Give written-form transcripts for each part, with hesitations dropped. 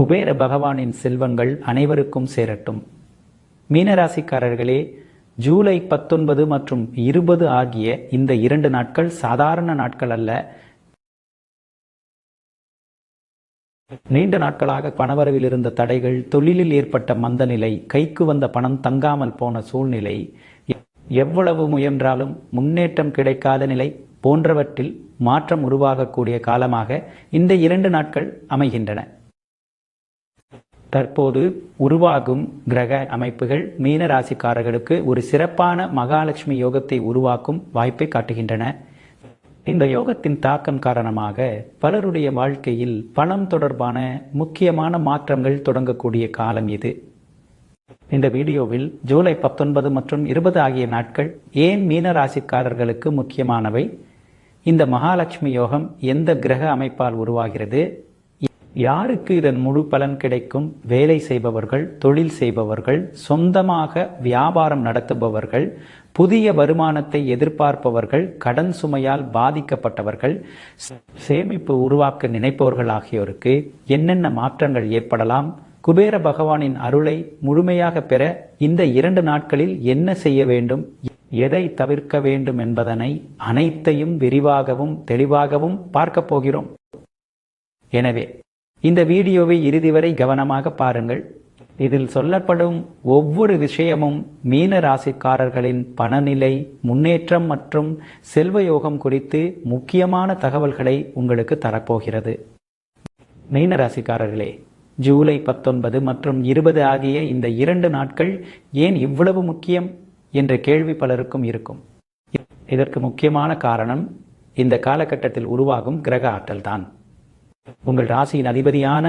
குபேர பகவானின் செல்வங்கள் அனைவருக்கும் சேரட்டும். மீனராசிக்காரர்களே, ஜூலை 19 மற்றும் 20 ஆகிய இந்த 2 நாட்கள் சாதாரண நாட்கள் அல்ல. நீண்ட நாட்களாக பணவரவில் இருந்த தடைகள், தொழிலில் ஏற்பட்ட மந்த நிலை, கைக்கு வந்த பணம் தங்காமல் போன சூழ்நிலை, எவ்வளவு முயன்றாலும் முன்னேற்றம் கிடைக்காத நிலை போன்றவற்றில் மாற்றம் உருவாகக்கூடிய காலமாக இந்த 2 நாட்கள் அமைகின்றன. தற்போது உருவாகும் கிரக அமைப்புகள் மீன ராசிக்காரர்களுக்கு ஒரு சிறப்பான மகாலட்சுமி யோகத்தை உருவாக்கும் வாய்ப்பை காட்டுகின்றன. இந்த யோகத்தின் தாக்கம் காரணமாக பலருடைய வாழ்க்கையில் பணம் தொடர்பான முக்கியமான மாற்றங்கள் தொடங்கக்கூடிய காலம் இது. இந்த வீடியோவில் ஜூலை 19 மற்றும் 20 ஆகிய நாட்கள் ஏன் மீன ராசிக்காரர்களுக்கு முக்கியமானவை, இந்த மகாலட்சுமி யோகம் எந்த கிரக அமைப்பால் உருவாகிறது, யாருக்கு இதன் முழு பலன் கிடைக்கும், வேலை செய்பவர்கள், தொழில் செய்பவர்கள், சொந்தமாக வியாபாரம் நடத்துபவர்கள், புதிய வருமானத்தை எதிர்பார்ப்பவர்கள், கடன் சுமையால் பாதிக்கப்பட்டவர்கள், சேமிப்பு உருவாக்க நினைப்பவர்கள் ஆகியோருக்கு என்னென்ன மாற்றங்கள் ஏற்படலாம், குபேர பகவானின் அருளை முழுமையாக பெற இந்த 2 நாட்களில் என்ன செய்ய வேண்டும், எதை தவிர்க்க வேண்டும் என்பதனை அனைத்தையும் விரிவாகவும் தெளிவாகவும் பார்க்க போகிறோம். எனவே இந்த வீடியோவை இறுதி வரை கவனமாக பாருங்கள். இதில் சொல்லப்படும் ஒவ்வொரு விஷயமும் மீன ராசிக்காரர்களின் பணநிலை, முன்னேற்றம் மற்றும் செல்வ யோகம் குறித்து முக்கியமான தகவல்களை உங்களுக்கு தரப்போகிறது. மீன ராசிக்காரர்களே, ஜூலை 19 மற்றும் 20 ஆகிய இந்த 2 நாட்கள் ஏன் இவ்வளவு முக்கியம் என்ற கேள்வி பலருக்கும் இருக்கும். இதற்கு முக்கியமான காரணம் இந்த காலகட்டத்தில் உருவாகும் கிரக ஆற்றல் தான். உங்கள் ராசியின் அதிபதியான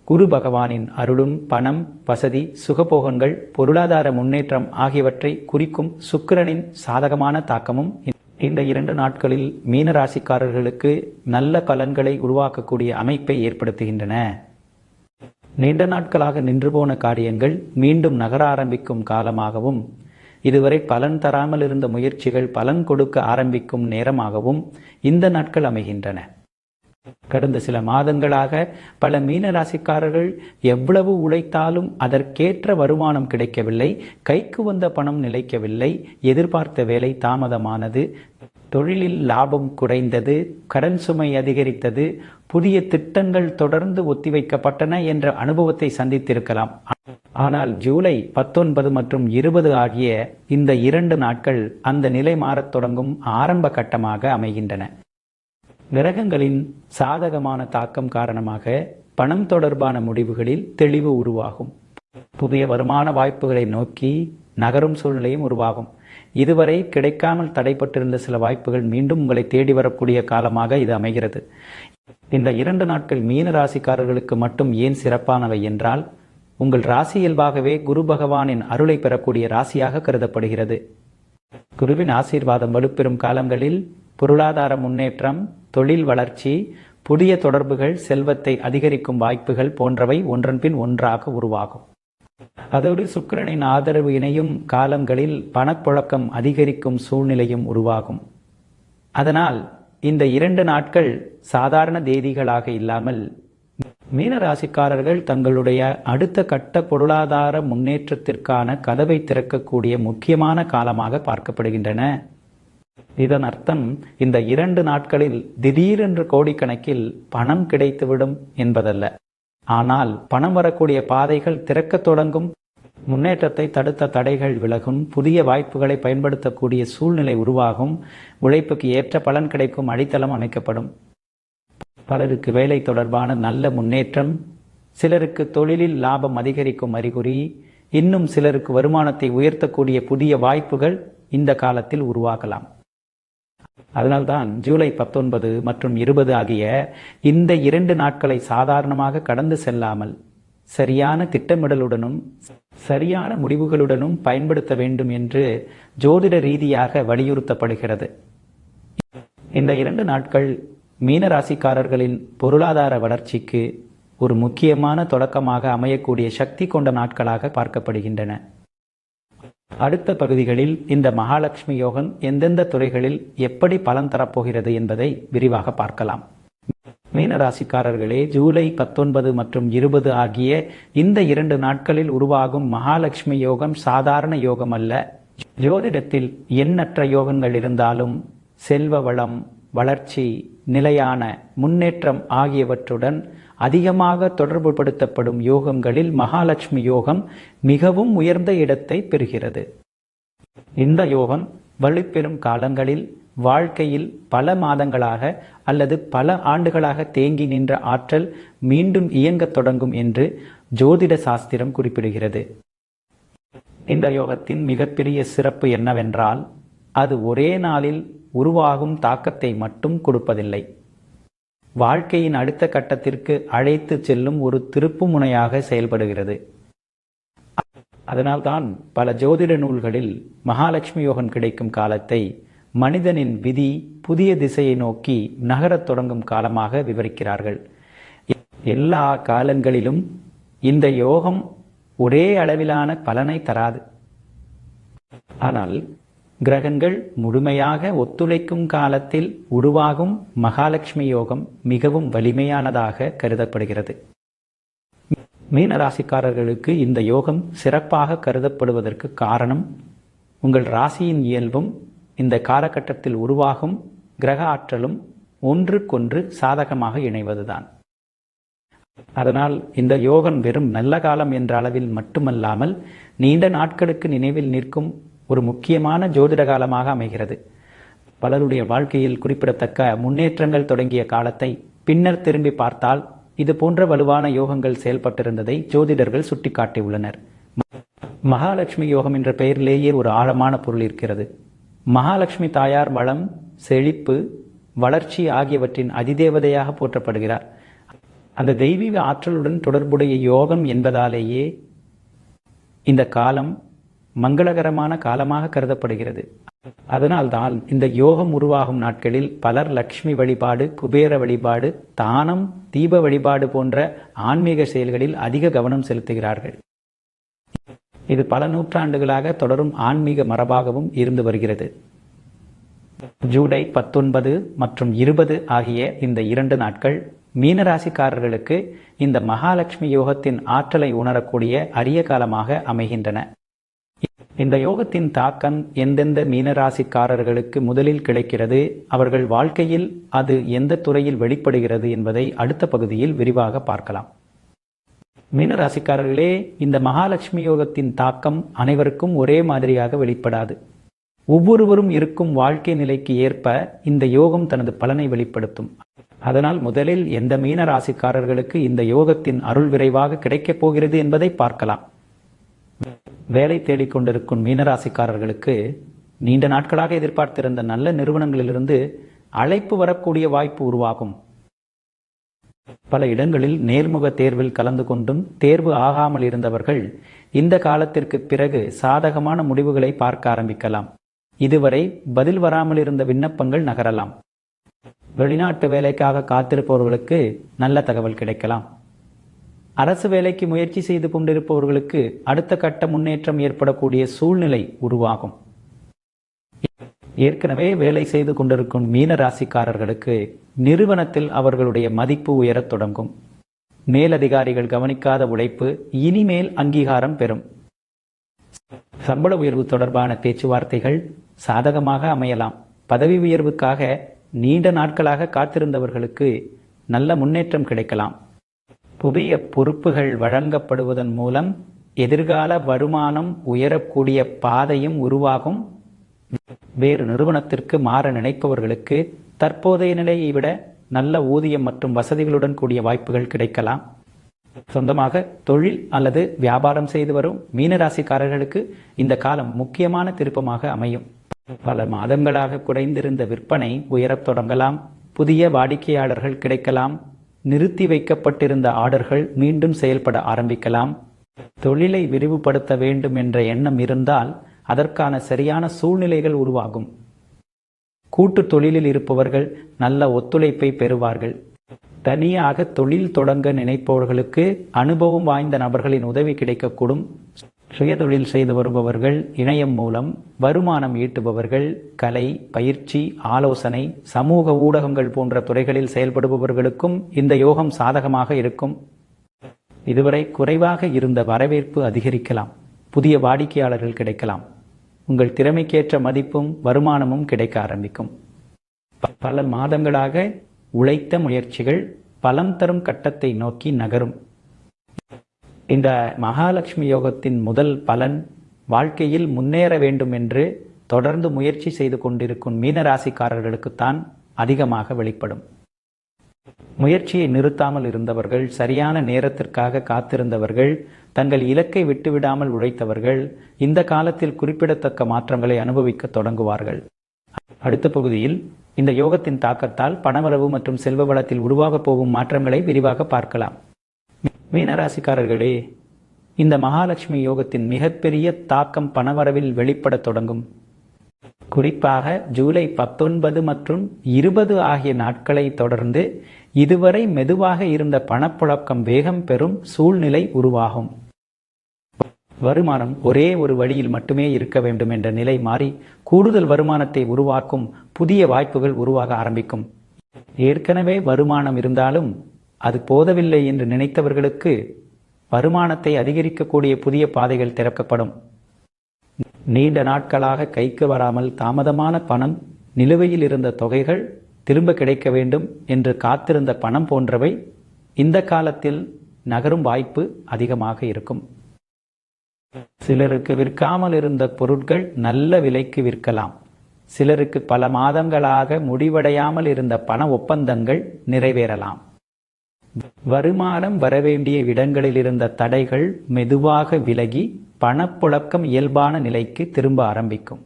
குரு பகவானின் அருளும், பணம், வசதி, சுகபோகங்கள், பொருளாதார முன்னேற்றம் ஆகியவற்றை குறிக்கும் சுக்கிரனின் சாதகமான தாக்கமும் இந்த 2 நாட்களில் மீன ராசிக்காரர்களுக்கு நல்ல பலன்களை உருவாக்கக்கூடிய அமைப்பை ஏற்படுத்துகின்றன. நீண்ட நாட்களாக நின்று போன காரியங்கள் மீண்டும் நகர ஆரம்பிக்கும் காலமாகவும், இதுவரை பலன் தராமல் இருந்த முயற்சிகள் பலன் கொடுக்க ஆரம்பிக்கும் நேரமாகவும் இந்த நாட்கள் அமைகின்றன. கடந்த சில மாதங்களாக பல மீன ராசிக்காரர்கள் எவ்வளவு உழைத்தாலும் அதற்கேற்ற வருமானம் கிடைக்கவில்லை, கைக்கு வந்த பணம் நிலைக்கவில்லை, எதிர்பார்த்த வேலை தாமதமானது, தொழிலில் லாபம் குறைந்தது, கடன் சுமை அதிகரித்தது, புதிய திட்டங்கள் தொடர்ந்து ஒத்திவைக்கப்பட்டன என்ற அனுபவத்தை சந்தித்திருக்கலாம். ஆனால் ஜூலை 19 மற்றும் 20 ஆகிய இந்த 2 நாட்கள் அந்த நிலை மாறத் தொடங்கும் ஆரம்ப கட்டமாக அமைகின்றன. கிரகங்களின் சாதகமான தாக்கம் காரணமாக பணம் தொடர்பான முடிவுகளில் தெளிவு உருவாகும். புதிய வருமான வாய்ப்புகளை நோக்கி நகரும் சூழ்நிலையும் உருவாகும். இதுவரை கிடைக்காமல் தடைப்பட்டிருந்த சில வாய்ப்புகள் மீண்டும் உங்களை தேடி வரக்கூடிய காலமாக இது அமைகிறது. இந்த 2 நாட்கள் மீன ராசிக்காரர்களுக்கு மட்டும் ஏன் சிறப்பானவை என்றால், உங்கள் ராசி இயல்பாகவே குரு பகவானின் அருளை பெறக்கூடிய ராசியாக கருதப்படுகிறது. குருவின் ஆசீர்வாதம் வலுப்பெறும் காலங்களில் பொருளாதார முன்னேற்றம், தொழில் வளர்ச்சி, புதிய தொடர்புகள், செல்வத்தை அதிகரிக்கும் வாய்ப்புகள் போன்றவை ஒன்றன் பின் ஒன்றாக உருவாகும். அதோடு சுக்கிரனின் ஆதரவு இணையும் காலங்களில் பணப்புழக்கம் அதிகரிக்கும் சூழ்நிலையும் உருவாகும். அதனால் இந்த 2 நாட்கள் சாதாரண தேதிகளாக இல்லாமல் மீன ராசிக்காரர்கள் தங்களுடைய அடுத்த கட்ட பொருளாதார முன்னேற்றத்திற்கான கதவை திறக்கக்கூடிய முக்கியமான காலமாக பார்க்கப்படுகின்றன. இதன் அர்த்தம் இந்த 2 நாட்களில் திடீரென்று கோடிக்கணக்கில் பணம் கிடைத்துவிடும் என்பதல்ல. ஆனால் பணம் வரக்கூடிய பாதைகள் திறக்கத் தொடங்கும், முன்னேற்றத்தை தடுத்த தடைகள் விலகும், புதிய வாய்ப்புகளை பயன்படுத்தக்கூடிய சூழ்நிலை உருவாகும், உழைப்புக்கு ஏற்ற பலன் கிடைக்கும் அடித்தளம் அமைக்கப்படும். பலருக்கு வேலை தொடர்பான நல்ல முன்னேற்றம், சிலருக்கு தொழிலில் லாபம் அதிகரிக்கும் அறிகுறி, இன்னும் சிலருக்கு வருமானத்தை உயர்த்தக்கூடிய புதிய வாய்ப்புகள் இந்த காலத்தில் உருவாகலாம். அதனால்தான் ஜூலை 19 மற்றும் 20 ஆகிய இந்த 2 நாட்களை சாதாரணமாக கடந்து செல்லாமல் சரியான திட்டமிடலுடனும் சரியான முடிவுகளுடனும் பயன்படுத்த வேண்டும் என்று ஜோதிட ரீதியாக வலியுறுத்தப்படுகிறது. இந்த 2 நாட்கள் மீன ராசிக்காரர்களின் பொருளாதார வளர்ச்சிக்கு ஒரு முக்கியமான தொடக்கமாக அமையக்கூடிய சக்தி கொண்ட நாட்களாக பார்க்கப்படுகின்றன. அடுத்த பகுதிகளில் இந்த மகாலட்சுமி யோகம் எந்தெந்த துறைகளில் எப்படி பலன் தரப்போகிறது என்பதை விரிவாக பார்க்கலாம். மீனராசிக்காரர்களே, ஜூலை 19 மற்றும் 20 ஆகிய இந்த 2 நாட்களில் உருவாகும் மகாலட்சுமி யோகம் சாதாரண யோகம் அல்ல. ஜோதிடத்தில் எண்ணற்ற யோகங்கள் இருந்தாலும் செல்வ வளம், வளர்ச்சி, நிலையான முன்னேற்றம் ஆகியவற்றுடன் அதிகமாக தொடர்புபடுத்தப்படும் யோகங்களில் மகாலட்சுமி யோகம் மிகவும் உயர்ந்த இடத்தை பெறுகிறது. இந்த யோகம் வலுப்பெறும் காலங்களில் வாழ்க்கையில் பல மாதங்களாக அல்லது பல ஆண்டுகளாக தேங்கி நின்ற ஆற்றல் மீண்டும் இயங்கத் தொடங்கும் என்று ஜோதிட சாஸ்திரம் குறிப்பிடுகிறது. இந்த யோகத்தின் மிகப்பெரிய சிறப்பு என்னவென்றால், அது ஒரே நாளில் உருவாகும் தாக்கத்தை மட்டும் கொடுப்பதில்லை, வாழ்க்கையின் அடுத்த கட்டத்திற்கு அழைத்து செல்லும் ஒரு திருப்பு முனையாக செயல்படுகிறது. அதனால்தான் பல ஜோதிட நூல்களில் மகாலட்சுமி யோகம் கிடைக்கும் காலத்தை மனிதனின் விதி புதிய திசையை நோக்கி நகரத் தொடங்கும் காலமாக விவரிக்கிறார்கள். எல்லா காலங்களிலும் இந்த யோகம் ஒரே அளவிலான பலனை தராது. ஆனால் கிரகங்கள் முழுமையாக ஒத்துழைக்கும் காலத்தில் உருவாகும் மகாலட்சுமி யோகம் மிகவும் வலிமையானதாக கருதப்படுகிறது. மீனராசிக்காரர்களுக்கு இந்த யோகம் சிறப்பாக கருதப்படுவதற்கு காரணம், உங்கள் ராசியின் இயல்பும் இந்த காலகட்டத்தில் உருவாகும் கிரக ஆற்றலும் ஒன்றுக்கொன்று சாதகமாக இணைவதுதான். அதனால் இந்த யோகம் வெறும் நல்ல காலம் என்ற அளவில் மட்டுமல்லாமல் நீண்ட நாட்களுக்கு நினைவில் நிற்கும் ஒரு முக்கியமான ஜோதிட காலமாக அமைகிறது. பலருடைய வாழ்க்கையில் குறிப்பிடத்தக்க முன்னேற்றங்கள் தொடங்கிய காலத்தை பின்னர் திரும்பி பார்த்தால் இது போன்ற வலுவான யோகங்கள் செயல்பட்டிருந்ததை ஜோதிடர்கள் சுட்டிக்காட்டியுள்ளனர். மகாலட்சுமி யோகம் என்ற பெயரிலேயே ஒரு ஆழமான பொருள் இருக்கிறது. மகாலட்சுமி தாயார் வளம், செழிப்பு, வளர்ச்சி ஆகியவற்றின் அதிதேவதையாக போற்றப்படுகிறார். அந்த தெய்வீக ஆற்றலுடன் தொடர்புடைய யோகம் என்பதாலேயே இந்த காலம் மங்களகரமான காலமாக கருதப்படுகிறது. அதனால்தான் இந்த யோகம் உருவாகும் நாட்களில் பலர் லட்சுமி வழிபாடு, குபேர வழிபாடு, தானம், தீப வழிபாடு போன்ற ஆன்மீக செயல்களில் அதிக கவனம் செலுத்துகிறார்கள். இது பல நூற்றாண்டுகளாக தொடரும் ஆன்மீக மரபாகவும் இருந்து வருகிறது. ஜூலை 19 மற்றும் 20 ஆகிய இந்த 2 நாட்கள் மீனராசிக்காரர்களுக்கு இந்த மகாலட்சுமி யோகத்தின் ஆற்றலை உணரக்கூடிய அரிய காலமாக அமைகின்றன. இந்த யோகத்தின் தாக்கம் எந்தெந்த மீனராசிக்காரர்களுக்கு முதலில் கிடைக்கிறது, அவர்கள் வாழ்க்கையில் அது எந்த துறையில் வெளிப்படுகிறது என்பதை அடுத்த பகுதியில் விரிவாக பார்க்கலாம். மீனராசிக்காரர்களே, இந்த மகாலட்சுமி யோகத்தின் தாக்கம் அனைவருக்கும் ஒரே மாதிரியாக வெளிப்படாது. ஒவ்வொருவரும் இருக்கும் வாழ்க்கை நிலைக்கு ஏற்ப இந்த யோகம் தனது பலனை வெளிப்படுத்தும். அதனால் முதலில் எந்த மீனராசிக்காரர்களுக்கு இந்த யோகத்தின் அருள் விரைவாக கிடைக்கப் போகிறது என்பதை பார்க்கலாம். வேலை தேடிக்கொண்டிருக்கும் மீனராசிக்காரர்களுக்கு நீண்ட நாட்களாக எதிர்பார்த்திருந்த நல்ல நிறுவனங்களிலிருந்து அழைப்பு வரக்கூடிய வாய்ப்பு உருவாகும். பல இடங்களில் நேர்முக தேர்வில் கலந்து கொண்டும் தேர்வு ஆகாமல் இருந்தவர்கள் இந்த காலத்திற்கு பிறகு சாதகமான முடிவுகளை பார்க்க ஆரம்பிக்கலாம். இதுவரை பதில் வராமல் இருந்த விண்ணப்பங்கள் நகரலாம். வெளிநாட்டு வேலைக்காக காத்திருப்பவர்களுக்கு நல்ல தகவல் கிடைக்கலாம். அரசு வேலைக்கு முயற்சி செய்து கொண்டிருப்பவர்களுக்கு அடுத்த கட்ட முன்னேற்றம் ஏற்படக்கூடிய சூழ்நிலை உருவாகும். ஏற்கனவே வேலை செய்து கொண்டிருக்கும் மீனராசிக்காரர்களுக்கு நிறுவனத்தில் அவர்களுடைய மதிப்பு உயரத் தொடங்கும். மேலதிகாரிகள் கவனிக்காத உழைப்பு இனிமேல் அங்கீகாரம் பெறும். சம்பள உயர்வு தொடர்பான பேச்சுவார்த்தைகள் சாதகமாக அமையலாம். பதவி உயர்வுக்காக நீண்ட நாட்களாக காத்திருந்தவர்களுக்கு நல்ல முன்னேற்றம் கிடைக்கலாம். புதிய பொறுப்புகள் வழங்கப்படுவதன் மூலம் எதிர்கால வருமானம் உயரக்கூடிய பாதையும் உருவாகும். வேறு நிறுவனத்திற்கு மாற நினைப்பவர்களுக்கு தற்போதைய நிலையை விட நல்ல ஊதியம் மற்றும் வசதிகளுடன் கூடிய வாய்ப்புகள் கிடைக்கலாம். சொந்தமாக தொழில் அல்லது வியாபாரம் செய்து வரும் மீனராசிக்காரர்களுக்கு இந்த காலம் முக்கியமான திருப்பமாக அமையும். பல மாதங்களாக குறைந்திருந்த விற்பனை உயரத் தொடங்கலாம். புதிய வாடிக்கையாளர்கள் கிடைக்கலாம். நிறுத்தி வைக்கப்பட்டிருந்த ஆர்டர்கள் மீண்டும் செயல்பட ஆரம்பிக்கலாம். தொழிலை விரிவுபடுத்த வேண்டும் என்ற எண்ணம் இருந்தால் அதற்கான சரியான சூழ்நிலைகள் உருவாகும். கூட்டு தொழிலில் இருப்பவர்கள் நல்ல ஒத்துழைப்பை பெறுவார்கள். தனியாக தொழில் தொடங்க நினைப்பவர்களுக்கு அனுபவம் வாய்ந்த நபர்களின் உதவி கிடைக்கக்கூடும். சுயதொழில் செய்து வருபவர்கள், இணையம் மூலம் வருமானம் ஈட்டுபவர்கள், கலை, பயிற்சி, ஆலோசனை, சமூக ஊடகங்கள் போன்ற துறைகளில் செயல்படுபவர்களுக்கும் இந்த யோகம் சாதகமாக இருக்கும். இதுவரை குறைவாக இருந்த வரவேற்பு அதிகரிக்கலாம். புதிய வாடிக்கையாளர்கள் கிடைக்கலாம். உங்கள் திறமைக்கேற்ற மதிப்பும் வருமானமும் கிடைக்க ஆரம்பிக்கும். பல மாதங்களாக உழைத்த முயற்சிகள் பலம் தரும் கட்டத்தை நோக்கி நகரும். இந்த மகாலட்சுமி யோகத்தின் முதல் பலன், வாழ்க்கையில் முன்னேற வேண்டும் என்று தொடர்ந்து முயற்சி செய்து கொண்டிருக்கும் மீனராசிக்காரர்களுக்குத்தான் அதிகமாக வெளிப்படும். முயற்சியை நிறுத்தாமல் இருந்தவர்கள், சரியான நேரத்திற்காக காத்திருந்தவர்கள், தங்கள் இலக்கை விட்டுவிடாமல் உழைத்தவர்கள் இந்த காலத்தில் குறிப்பிடத்தக்க மாற்றங்களை அனுபவிக்க தொடங்குவார்கள். அடுத்த பகுதியில் இந்த யோகத்தின் தாக்கத்தால் பணவரவு மற்றும் செல்வ வளத்தில் உருவாக போகும் மாற்றங்களை விரிவாக பார்க்கலாம். மீனராசிக்காரர்களே, இந்த மகாலட்சுமி யோகத்தின் மிகப்பெரிய தாக்கம் பணவரவில் வெளிப்பட தொடங்கும். குறிப்பாக ஜூலை 19 மற்றும் 20 ஆகிய நாட்களை தொடர்ந்து இதுவரை மெதுவாக இருந்த பணப்புழக்கம் வேகம் பெறும் சூழ்நிலை உருவாகும். வருமானம் ஒரே ஒரு வழியில் மட்டுமே இருக்க வேண்டும் என்ற நிலை மாறி கூடுதல் வருமானத்தை உருவாக்கும் புதிய வாய்ப்புகள் உருவாக ஆரம்பிக்கும். ஏற்கனவே வருமானம் இருந்தாலும் அது போதவில்லை என்று நினைத்தவர்களுக்கு வருமானத்தை அதிகரிக்கக்கூடிய புதிய பாதைகள் திறக்கப்படும். நீண்ட நாட்களாக கைக்கு வராமல் தாமதமான பணம், நிலுவையில் இருந்த தொகைகள் திரும்ப கிடைக்க வேண்டும் என்று காத்திருந்த பணம் போன்றவை இந்த காலத்தில் நகரும் வாய்ப்பு அதிகமாக இருக்கும். சிலருக்கு விற்காமல் இருந்த பொருட்கள் நல்ல விலைக்கு விற்கலாம். சிலருக்கு பல மாதங்களாக முடிவடையாமல் இருந்த பண ஒப்பந்தங்கள் நிறைவேறலாம். வருமானம் வரவேண்டிய இடங்களில் இருந்த தடைகள் மெதுவாக விலகி பணப்புழக்கம் இயல்பான நிலைக்கு திரும்ப ஆரம்பிக்கும்.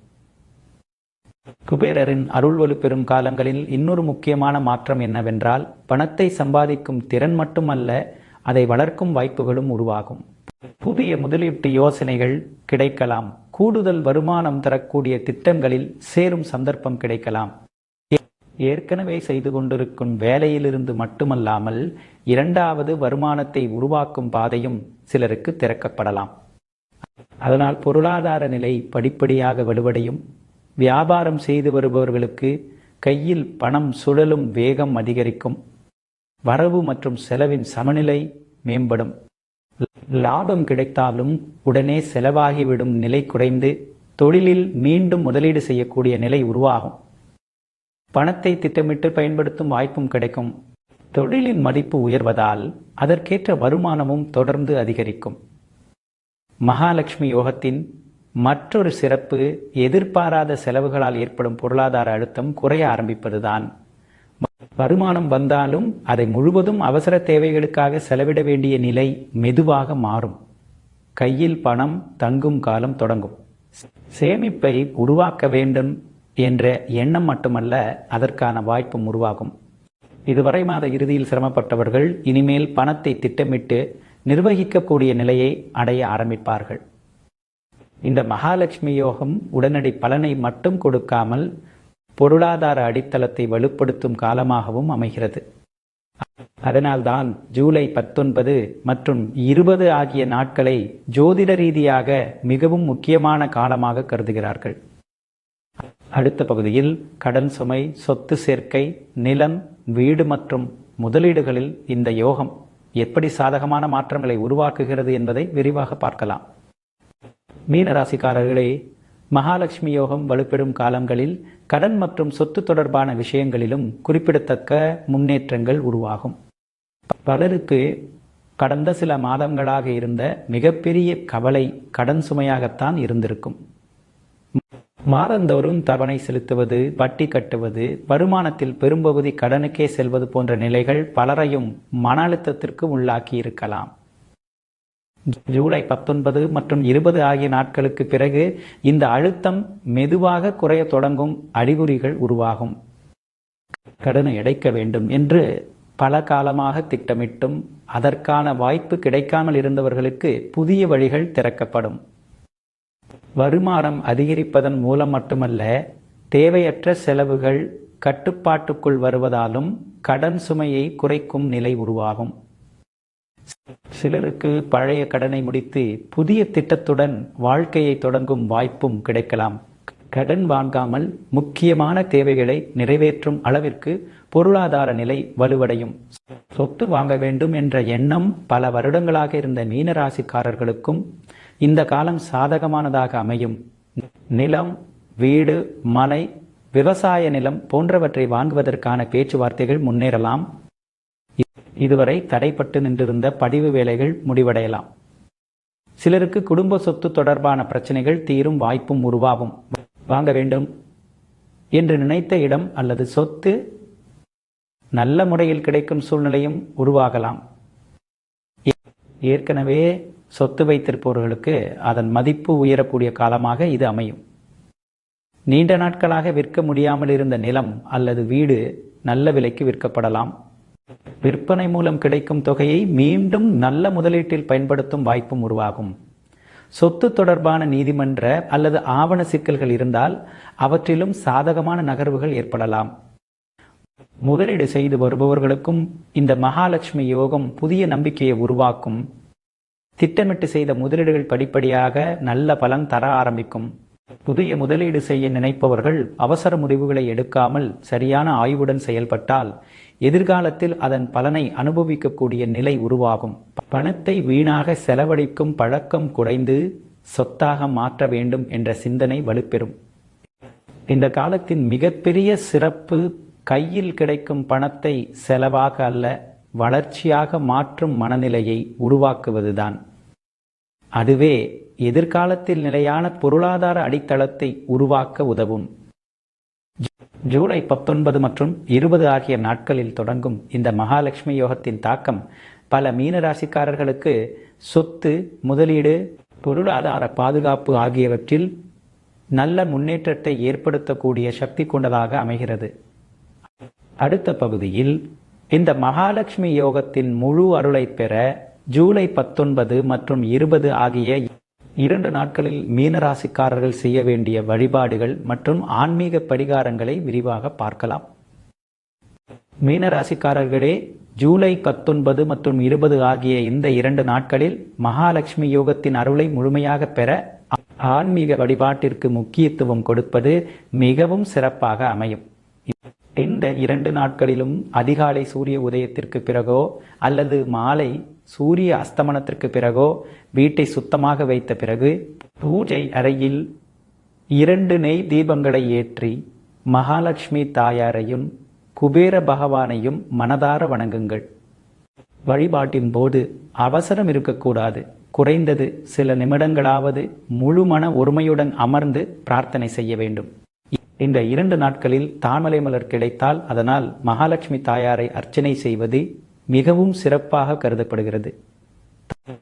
குபேரரின் அருள்வலு பெறும் காலங்களில் இன்னொரு முக்கியமான மாற்றம் என்னவென்றால், பணத்தை சம்பாதிக்கும் திறன் மட்டுமல்ல, அதை வளர்க்கும் வாய்ப்புகளும் உருவாகும். புதிய முதலீட்டு யோசனைகள் கிடைக்கலாம். கூடுதல் வருமானம் தரக்கூடிய திட்டங்களில் சேரும் சந்தர்ப்பம் கிடைக்கலாம். ஏற்கனவே செய்து கொண்டிருக்கும் வேலையிலிருந்து மட்டுமல்லாமல் இரண்டாவது வருமானத்தை உருவாக்கும் பாதையும் சிலருக்கு திறக்கப்படலாம். அதனால் பொருளாதார நிலை படிப்படியாக வலுவடையும். வியாபாரம் செய்து வருபவர்களுக்கு கையில் பணம் சுழலும் வேகம் அதிகரிக்கும். வரவு மற்றும் செலவின் சமநிலை மேம்படும். லாபம் கிடைத்தாலும் உடனே செலவாகிவிடும் நிலை குறைந்து தொழிலில் மீண்டும் முதலீடு செய்யக்கூடிய நிலை உருவாகும். பணத்தை திட்டமிட்டு பயன்படுத்தும் வாய்ப்பும் கிடைக்கும். தொழிலின் மதிப்பு உயர்வதால் அதற்கேற்ற வருமானமும் தொடர்ந்து அதிகரிக்கும். மகாலட்சுமி யோகத்தின் மற்றொரு சிறப்பு, எதிர்பாராத செலவுகளால் ஏற்படும் பொருளாதார அழுத்தம் குறைய ஆரம்பிப்பதுதான். வருமானம் வந்தாலும் அதை முழுவதும் அவசர தேவைகளுக்காக செலவிட வேண்டிய நிலை மெதுவாக மாறும். கையில் பணம் தங்கும் காலம் தொடங்கும். சேமிப்பை உருவாக்க வேண்டும் என்ற எண்ணம் மட்டுமல்ல, அதற்கான வாய்ப்பும் உருவாகும். இதுவரை மாத இறுதியில் சிரமப்பட்டவர்கள் இனிமேல் பணத்தை திட்டமிட்டு நிர்வகிக்கக்கூடிய நிலையை அடைய ஆரம்பிப்பார்கள். இந்த மகாலட்சுமி யோகம் உடனடி பலனை மட்டும் கொடுக்காமல் பொருளாதார அடித்தளத்தை வலுப்படுத்தும் காலமாகவும் அமைகிறது. அதனால்தான் ஜூலை 19 மற்றும் 20 ஆகிய நாட்களை ஜோதிட ரீதியாக மிகவும் முக்கியமான காலமாக கருதுகிறார்கள். அடுத்த பகுதியில் கடன் சுமை, சொத்து சேர்க்கை, நிலம், வீடு மற்றும் முதலீடுகளில் இந்த யோகம் எப்படி சாதகமான மாற்றங்களை உருவாக்குகிறது என்பதை விரிவாக பார்க்கலாம். மீனராசிக்காரர்களே, மகாலட்சுமி யோகம் வலுப்பெறும் காலங்களில் கடன் மற்றும் சொத்து தொடர்பான விஷயங்களிலும் குறிப்பிடத்தக்க முன்னேற்றங்கள் உருவாகும். பலருக்கு கடந்த சில மாதங்களாக இருந்த மிகப்பெரிய கவலை கடன் சுமையாகத்தான் இருந்திருக்கும். மாதந்தோறும் தவணை செலுத்துவது, வட்டி கட்டுவது, வருமானத்தில் பெரும்பகுதி கடனுக்கே செல்வது போன்ற நிலைகள் பலரையும் மன அழுத்தத்திற்கு உள்ளாக்கி இருக்கலாம். ஜூலை 19 மற்றும் 20 ஆகிய நாட்களுக்கு பிறகு இந்த அழுத்தம் மெதுவாக குறைய தொடங்கும் அறிகுறிகள் உருவாகும். கடனை அடைக்க வேண்டும் என்று பல காலமாக திட்டமிட்டும் அதற்கான வாய்ப்பு கிடைக்காமல் இருந்தவர்களுக்கு புதிய வழிகள் திறக்கப்படும். வருமானம் அதிகரிப்பதன் மூலம் மட்டுமல்ல, தேவையற்ற செலவுகள் கட்டுப்பாட்டுக்குள் வருவதாலும் கடன் சுமையை குறைக்கும் நிலை உருவாகும். சிலருக்கு பழைய கடனை முடித்து புதிய திட்டத்துடன் வாழ்க்கையை தொடங்கும் வாய்ப்பும் கிடைக்கலாம். கடன் வாங்காமல் முக்கியமான தேவைகளை நிறைவேற்றும் அளவிற்கு பொருளாதார நிலை வலுவடையும். சொத்து வாங்க வேண்டும் என்ற எண்ணம் பல வருடங்களாக இருந்த மீனராசிக்காரர்களுக்கும் இந்த காலம் சாதகமானதாக அமையும். நிலம், வீடு, மனை, விவசாய நிலம் போன்றவற்றை வாங்குவதற்கான பேச்சுவார்த்தைகள் முன்னேறலாம். இதுவரை தடைப்பட்டு நின்றிருந்த பதிவு வேலைகள் முடிவடையலாம். சிலருக்கு குடும்ப சொத்து தொடர்பான பிரச்சனைகள் தீரும் வாய்ப்பும் உருவாகும். வாங்க வேண்டும் என்று நினைத்த இடம் அல்லது சொத்து நல்ல முறையில் கிடைக்கும் சூழ்நிலையும் உருவாகலாம். ஏற்கனவே சொத்து வைத்திருப்பவர்களுக்கு அதன் மதிப்பு உயரக்கூடிய காலமாக இது அமையும். நீண்ட நாட்களாக விற்க முடியாமல் இருந்த நிலம் அல்லது வீடு நல்ல விலைக்கு விற்கப்படலாம். விற்பனை மூலம் கிடைக்கும் தொகையை மீண்டும் நல்ல முதலீட்டில் பயன்படுத்தும் வாய்ப்பும் உருவாகும். சொத்து தொடர்பான நீதிமன்ற அல்லது ஆவண சிக்கல்கள் இருந்தால் அவற்றிலும் சாதகமான நகர்வுகள் ஏற்படலாம். முதலீடு செய்து வருபவர்களுக்கும் இந்த மகாலட்சுமி யோகம் புதிய நம்பிக்கையை உருவாக்கும். திட்டமிட்டு செய்த முதலீடுகள் படிப்படியாக நல்ல பலன் தர ஆரம்பிக்கும். புதிய முதலீடு செய்ய நினைப்பவர்கள் அவசர முடிவுகளை எடுக்காமல் சரியான ஆய்வுடன் செயல்பட்டால் எதிர்காலத்தில் அதன் பலனை அனுபவிக்கக்கூடிய நிலை உருவாகும். பணத்தை வீணாக செலவழிக்கும் பழக்கம் குறைந்து சொத்தாக மாற்ற வேண்டும் என்ற சிந்தனை வலுப்பெறும். இந்த காலத்தின் மிகப்பெரிய சிறப்பு கையில் கிடைக்கும் பணத்தை செலவாக அல்ல, வளர்ச்சியாக மாற்றும் மனநிலையை உருவாக்குவதுதான். அதுவே எதிர்காலத்தில் நிலையான பொருளாதார அடித்தளத்தை உருவாக்க உதவும். ஜூலை 19 மற்றும் 20 ஆகிய நாட்களில் தொடங்கும் இந்த மகாலட்சுமி யோகத்தின் தாக்கம் பல மீனராசிக்காரர்களுக்கு சொத்து, முதலீடு, பொருளாதார பாதுகாப்பு ஆகியவற்றில் நல்ல முன்னேற்றத்தை ஏற்படுத்தக்கூடிய சக்தி கொண்டதாக அமைகிறது. அடுத்த பகுதியில் இந்த மகாலட்சுமி யோகத்தின் முழு அருளை பெற ஜூலை 19 மற்றும் 20 ஆகிய 2 நாட்களில் மீனராசிக்காரர்கள் செய்ய வேண்டிய வழிபாடுகள் மற்றும் ஆன்மீக பரிகாரங்களை விரிவாக பார்க்கலாம். மீனராசிக்காரர்களே, ஜூலை 19 மற்றும் 20 ஆகிய இந்த 2 நாட்களில் மகாலட்சுமி யோகத்தின் அருளை முழுமையாக பெற ஆன்மீக வழிபாட்டிற்கு முக்கியத்துவம் கொடுப்பது மிகவும் சிறப்பாக அமையும். இந்த 2 நாட்களிலும் அதிகாலை சூரிய உதயத்திற்கு பிறகோ அல்லது மாலை சூரிய அஸ்தமனத்திற்கு பிறகோ வீட்டை சுத்தமாக வைத்த பிறகு பூஜை அறையில் 2 நெய் தீபங்களை ஏற்றி மகாலட்சுமி தாயாரையும் குபேர பகவானையும் மனதார வணங்குங்கள். வழிபாட்டின் போது அவசரம் இருக்கக்கூடாது. குறைந்தது சில நிமிடங்களாவது முழு மன ஒருமையுடன் அமர்ந்து பிரார்த்தனை செய்ய வேண்டும். இந்த 2 நாட்களில் தாமரை மலர் கிடைத்தால் அதனால் மகாலட்சுமி தாயாரை அர்ச்சனை செய்வது மிகவும் சிறப்பாக கருதப்படுகிறது.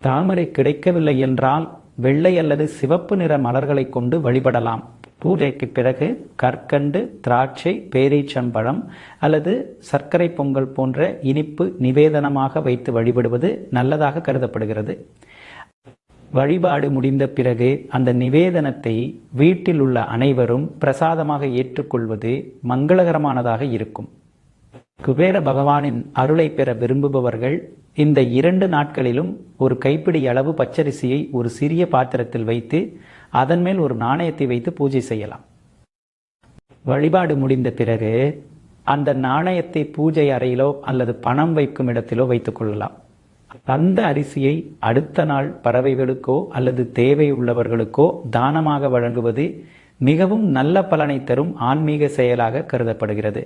தாமரை கிடைக்கவில்லை என்றால் வெள்ளை அல்லது சிவப்பு நிற மலர்களை கொண்டு வழிபடலாம். பூஜைக்கு பிறகு கற்கண்டு, திராட்சை, பேரீச்சம்பழம் அல்லது சர்க்கரை பொங்கல் போன்ற இனிப்பு நிவேதனமாக வைத்து வழிபடுவது நல்லதாக கருதப்படுகிறது. வழிபாடு முடிந்த பிறகு அந்த நிவேதனத்தை வீட்டில் உள்ள அனைவரும் பிரசாதமாக ஏற்றுக்கொள்வது மங்களகரமானதாக இருக்கும். குபேர பகவானின் அருளை பெற விரும்புபவர்கள் இந்த 2 நாட்களிலும் ஒரு கைப்பிடி அளவு பச்சரிசியை ஒரு சிறிய பாத்திரத்தில் வைத்து அதன் மேல் ஒரு நாணயத்தை வைத்து பூஜை செய்யலாம். வழிபாடு முடிந்த பிறகு அந்த நாணயத்தை பூஜை அறையிலோ அல்லது பணம் வைக்கும் இடத்திலோ வைத்துக் கொள்ளலாம். அந்த அரிசியை அடுத்த நாள் பறவைகளுக்கோ அல்லது தேவை உள்ளவர்களுக்கோ தானமாக வழங்குவது மிகவும் நல்ல பலனை தரும் ஆன்மீக செயலாக கருதப்படுகிறது.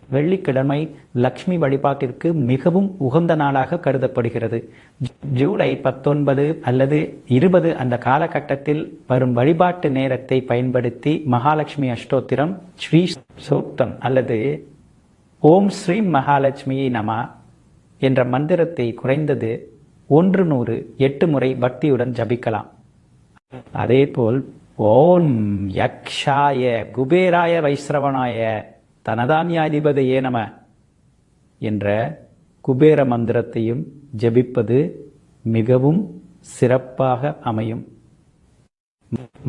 வெள்ளிக்கிழமை லக்ஷ்மி வழிபாட்டிற்கு மிகவும் உகந்த நாளாக கருதப்படுகிறது. ஜூலை 19 அல்லது 20 அந்த காலகட்டத்தில் வரும் வழிபாட்டு நேரத்தை பயன்படுத்தி மகாலட்சுமி அஷ்டோத்திரம், ஸ்ரீ சூக்தம் அல்லது ஓம் ஸ்ரீ மகாலட்சுமி நம என்ற மந்திரத்தை குறைந்தது 108 முறை பக்தியுடன் ஜபிக்கலாம். அதேபோல் ஓம் யக்ஷாய குபேராய வைஸ்ரவனாய தனதான்யாதிபதியே நம என்ற குபேர மந்திரத்தையும் ஜபிப்பது மிகவும் சிறப்பாக அமையும்.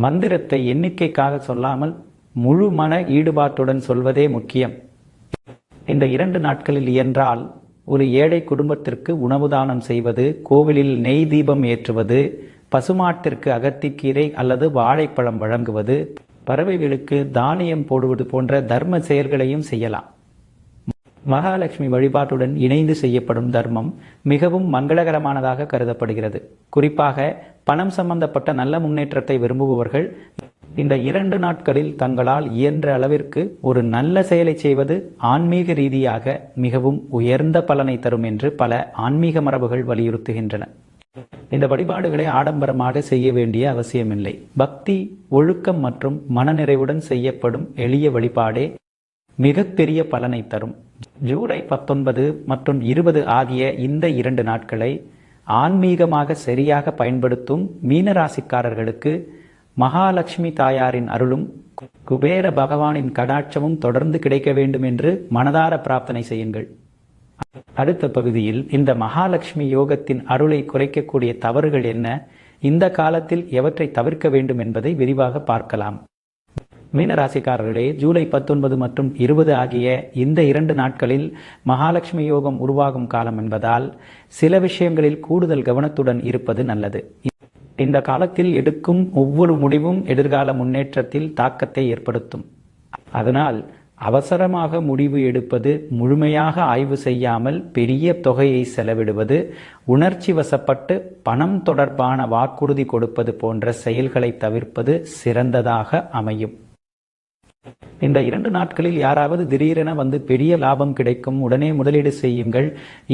மந்திரத்தை எண்ணிக்கைக்காக சொல்லாமல் முழு மன ஈடுபாட்டுடன் சொல்வதே முக்கியம். இந்த 2 நாட்களில் இயன்றால் ஒரு ஏழை குடும்பத்திற்கு உணவு தானம் செய்வது, கோவிலில் நெய் தீபம் ஏற்றுவது, பசுமாட்டிற்கு அகத்திக்கீரை அல்லது வாழைப்பழம் வழங்குவது, பறவைகளுக்கு தானியம் போடுவது போன்ற தர்ம செயல்களையும் செய்யலாம். மகாலட்சுமி வழிபாட்டுடன் இணைந்து செய்யப்படும் தர்மம் மிகவும் மங்களகரமானதாக கருதப்படுகிறது. குறிப்பாக பணம் சம்பந்தப்பட்ட நல்ல முன்னேற்றத்தை விரும்புபவர்கள் இந்த 2 நாட்களில் தங்களால் இயன்ற அளவிற்கு ஒரு நல்ல செயலை செய்வது ஆன்மீக ரீதியாக மிகவும் உயர்ந்த பலனை தரும் என்று பல ஆன்மீக மரபுகள் வலியுறுத்துகின்றன. இந்த வழிபாடுகளை ஆடம்பரமாக செய்ய வேண்டிய அவசியமில்லை. பக்தி, ஒழுக்கம் மற்றும் மனநிறைவுடன் செய்யப்படும் எளிய வழிபாடே மிகப்பெரிய பலனை தரும். ஜூலை 19 மற்றும் 20 ஆகிய இந்த 2 நாட்களை ஆன்மீகமாக சரியாக பயன்படுத்தும் மீனராசிக்காரர்களுக்கு மகாலட்சுமி தாயாரின் அருளும் குபேர பகவானின் கடாட்சமும் தொடர்ந்து கிடைக்க வேண்டும் என்று மனதார பிரார்த்தனை செய்யுங்கள். அடுத்த பகுதியில் இந்த மகாலட்சுமி யோகத்தின் அருளை குறைக்கக்கூடிய தவறுகள் என்ன, இந்த காலத்தில் எவற்றை தவிர்க்க வேண்டும் என்பதை விரிவாக பார்க்கலாம். மீனராசிக்காரர்களே, ஜூலை 19 மற்றும் 20 ஆகிய இந்த 2 நாட்களில் மகாலட்சுமி யோகம் உருவாகும் காலம் என்பதால் சில விஷயங்களில் கூடுதல் கவனத்துடன் இருப்பது நல்லது. இந்த காலத்தில் எடுக்கும் ஒவ்வொரு முடிவும் எதிர்கால முன்னேற்றத்தில் தாக்கத்தை ஏற்படுத்தும். அதனால் அவசரமாக முடிவு எடுப்பது, முழுமையாக ஆய்வு செய்யாமல் பெரிய தொகையை செலவிடுவது, உணர்ச்சி வசப்பட்டு பணம் தொடர்பான வாக்குறுதி கொடுப்பது போன்ற செயல்களை தவிர்ப்பது சிறந்ததாக அமையும். இந்த 2 நாட்களில் யாராவது திடீரென வந்து பெரிய லாபம் கிடைக்கும், உடனே முதலீடு செய்யுங்கள்,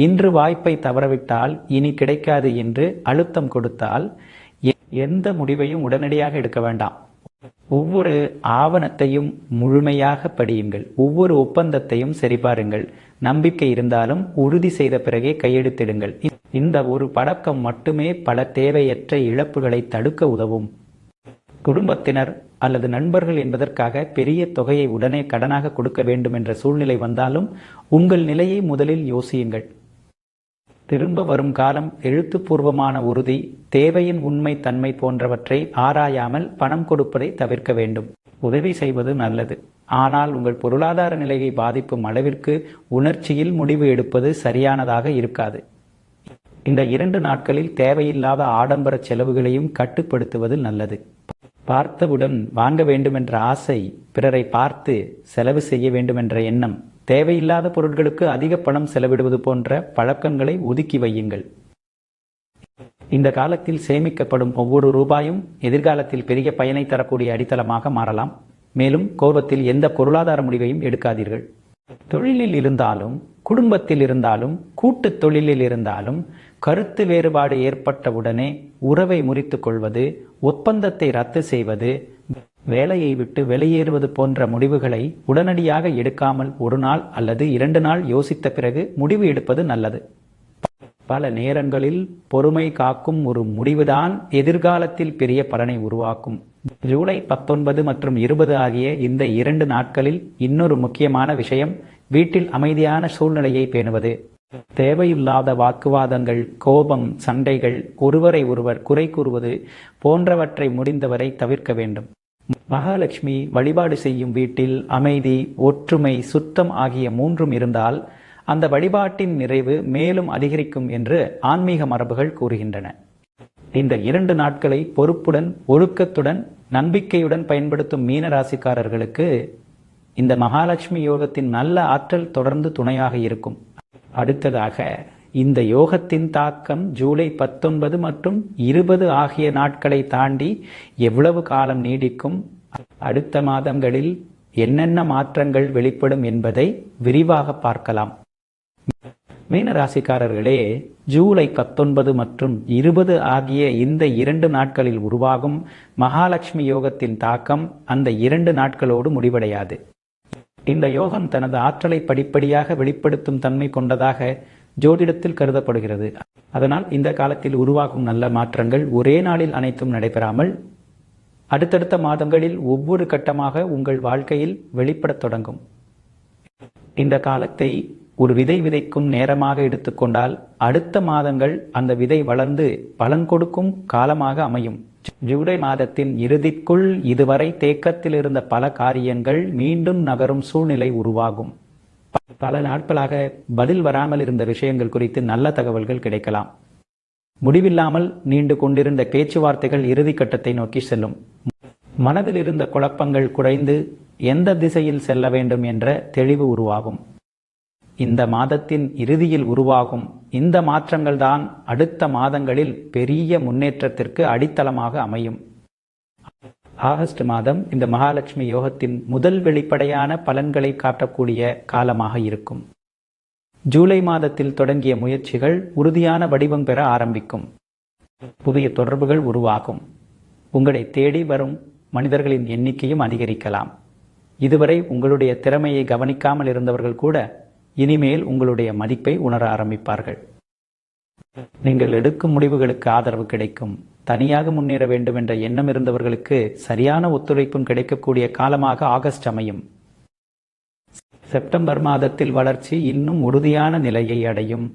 இன்று வாய்ப்பை தவறவிட்டால் இனி கிடைக்காது என்று அழுத்தம் கொடுத்தால் எந்த முடிவையும் உடனடியாக எடுக்க வேண்டாம். ஒவ்வொரு ஆவணத்தையும் முழுமையாக படியுங்கள். ஒவ்வொரு ஒப்பந்தத்தையும் சரிபாருங்கள். நம்பிக்கை இருந்தாலும் உறுதி செய்த பிறகே கையெழுத்திடுங்கள். இந்த ஒரு பழக்கம் மட்டுமே பல தேவையற்ற இழப்புகளை தடுக்க உதவும். குடும்பத்தினர் அல்லது நண்பர்கள் என்பதற்காக பெரிய தொகையை உடனே கடனாக கொடுக்க வேண்டும் என்ற சூழ்நிலை வந்தாலும் உங்கள் நிலையை முதலில் யோசியுங்கள். திரும்ப வரும் காலம், எழுத்துப்பூர்வமான உறுதி, தேவையின் உண்மை தன்மை போன்றவற்றை ஆராயாமல் பணம் கொடுப்பதை தவிர்க்க வேண்டும். உதவி செய்வது நல்லது, ஆனால் உங்கள் பொருளாதார நிலையை பாதிக்கும் அளவிற்கு உணர்ச்சியில் முடிவு எடுப்பது சரியானதாக இருக்காது. இந்த 2 நாட்களில் தேவையில்லாத ஆடம்பர செலவுகளையும் கட்டுப்படுத்துவது நல்லது. பார்த்தவுடன் வாங்க வேண்டுமென்ற ஆசை, பிறரை பார்த்து செலவு செய்ய வேண்டுமென்ற எண்ணம், தேவையில்லாத பொருட்களுக்கு அதிக பணம் செலவிடுவது போன்ற பழக்கங்களை ஒதுக்கி வையுங்கள். இந்த காலத்தில் சேமிக்கப்படும் ஒவ்வொரு ரூபாயும் எதிர்காலத்தில் பெரிய பயனை தரக்கூடிய அடித்தளமாக மாறலாம். மேலும் கோபத்தில் எந்த பொருளாதார முடிவையும் எடுக்காதீர்கள். தொழிலில் இருந்தாலும், குடும்பத்தில் இருந்தாலும், கூட்டு தொழிலில் இருந்தாலும் கருத்து வேறுபாடு ஏற்பட்டவுடனே உறவை முறித்துக் கொள்வது, ஒப்பந்தத்தை ரத்து செய்வது, வேலையை விட்டு வெளியேறுவது போன்ற முடிவுகளை உடனடியாக எடுக்காமல் 1 நாள் அல்லது 2 நாள் யோசித்த பிறகு முடிவு எடுப்பது நல்லது. பல நேரங்களில் பொறுமை காக்கும் ஒரு முடிவுதான் எதிர்காலத்தில் பெரிய பலனை உருவாக்கும். ஜூலை 19 மற்றும் 20 ஆகிய இந்த 2 நாட்களில் இன்னொரு முக்கியமான விஷயம் வீட்டில் அமைதியான சூழ்நிலையை பேணுவது. தேவையில்லாத வாக்குவாதங்கள், கோபம், சண்டைகள், ஒருவரை ஒருவர் குறை கூறுவது போன்றவற்றை முடிந்தவரை தவிர்க்க வேண்டும். மகாலட்சுமி வழிபாடு செய்யும் வீட்டில் அமைதி, ஒற்றுமை, சுத்தம் ஆகிய 3ம் இருந்தால் அந்த வழிபாட்டின் நிறைவு மேலும் அதிகரிக்கும் என்று ஆன்மீக மரபுகள் கூறுகின்றன. இந்த 2 நாட்களை பொறுப்புடன், ஒழுக்கத்துடன், நம்பிக்கையுடன் பயன்படுத்தும் மீனராசிக்காரர்களுக்கு இந்த மகாலட்சுமி யோகத்தின் நல்ல ஆற்றல் தொடர்ந்து துணையாக இருக்கும். அடுத்ததாக, இந்த யோகத்தின் தாக்கம் ஜூலை 19 மற்றும் 20 ஆகிய நாட்களை தாண்டி எவ்வளவு காலம் நீடிக்கும், அடுத்த மாதங்களில் என்னென்ன மாற்றங்கள் வெளிப்படும் என்பதை விரிவாக பார்க்கலாம். மீனராசிக்காரர்களே, ஜூலை 19 மற்றும் 20 ஆகிய இந்த 2 நாட்களில் உருவாகும் மகாலட்சுமி யோகத்தின் தாக்கம் அந்த 2 நாட்களோடு முடிவடையாது. இந்த யோகம் தனது ஆற்றலை படிப்படியாக வெளிப்படுத்தும் தன்மை கொண்டதாக ஜோதிடத்தில் கருதப்படுகிறது. அதனால் இந்த காலத்தில் உருவாகும் நல்ல மாற்றங்கள் ஒரே நாளில் அனைத்தும் நடைபெறாமல் அடுத்தடுத்த மாதங்களில் ஒவ்வொரு கட்டமாக உங்கள் வாழ்க்கையில் வெளிப்படத் தொடங்கும். இந்த காலத்தை ஒரு விதை விதைக்கும் நேரமாக எடுத்துக்கொண்டால் அடுத்த மாதங்கள் அந்த விதை வளர்ந்து பலன் கொடுக்கும் காலமாக அமையும். ஜூலை மாதத்தின் இறுதிக்குள் இதுவரை தேக்கத்தில் இருந்த பல காரியங்கள் மீண்டும் நகரும் சூழ்நிலை உருவாகும். பல நாட்களாக பதில் வராமல் இருந்த விஷயங்கள் குறித்து நல்ல தகவல்கள் கிடைக்கலாம். முடிவில்லாமல் நீண்டு கொண்டிருந்த பேச்சுவார்த்தைகள் இறுதி கட்டத்தை நோக்கி செல்லும். மனதில் இருந்த குழப்பங்கள் குறைந்து எந்த திசையில் செல்ல வேண்டும் என்ற தெளிவு உருவாகும். இந்த மாதத்தின் இறுதியில் உருவாகும் இந்த மாற்றங்கள் தான் அடுத்த மாதங்களில் பெரிய முன்னேற்றத்திற்கு அடித்தளமாக அமையும். ஆகஸ்ட் மாதம் இந்த மகாலட்சுமி யோகத்தின் முதல் வெளிப்படையான பலன்களை காட்டக்கூடிய காலமாக இருக்கும். ஜூலை மாதத்தில் தொடங்கிய முயற்சிகள் உறுதியான வடிவம் பெற ஆரம்பிக்கும். புதிய தொடர்புகள் உருவாகும். உங்களை தேடி வரும் மனிதர்களின் எண்ணிக்கையும் அதிகரிக்கலாம். இதுவரை உங்களுடைய திறமையை கவனிக்காமல் இருந்தவர்கள் கூட இனிமேல் உங்களுடைய மதிப்பை உணர ஆரம்பிப்பார்கள். நீங்கள் எடுக்கும் முடிவுகளுக்கு ஆதரவு கிடைக்கும். தனியாக முன்னேற வேண்டும் என்ற எண்ணம் இருந்தவர்களுக்கு சரியான ஒத்துழைப்பும் கிடைக்கக்கூடிய காலமாக ஆகஸ்ட் அமையும். செப்டம்பர் மாதத்தில் வளர்ச்சி இன்னும் உறுதியான நிலையை அடையும்.